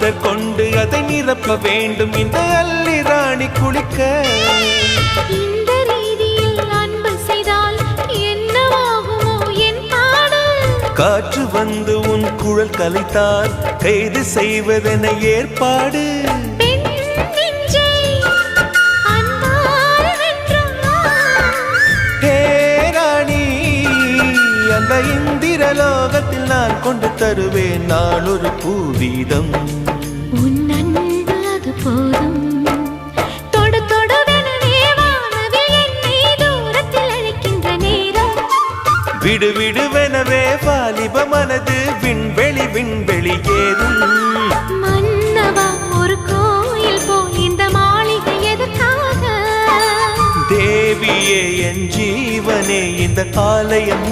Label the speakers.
Speaker 1: மாதர் கொண்டு அதை நிரப்ப வேண்டும் இந்த அல்லி ராணி குளிக்க.
Speaker 2: இந்த ரீதியில் அன்பு செய்தால் என்னவாகுமோ என் பாடு?
Speaker 1: காற்று வந்து உன் குழல் கலைத்தால் கைது செய்வதென ஏற்பாடு. அந்த இந்திரலோகத்தில் நான் கொண்டு தருவேன் நான் ஒரு பூவீதம்.
Speaker 2: உன் அன்பு அது போதும். தொடு தொடுவெனவே வானவில் என்னை தூரத்தில் அழைக்கின்ற நேரம்.
Speaker 1: விடு விடுவெனவே வாலிப மனது விண்வெளி விண்வெளி ஏறும்.
Speaker 2: மன்னவா ஒரு கோயில் போய் இந்த மாளிகை எதற்காக?
Speaker 1: தேவியே என் ஜீவனே இந்த ஆலயம்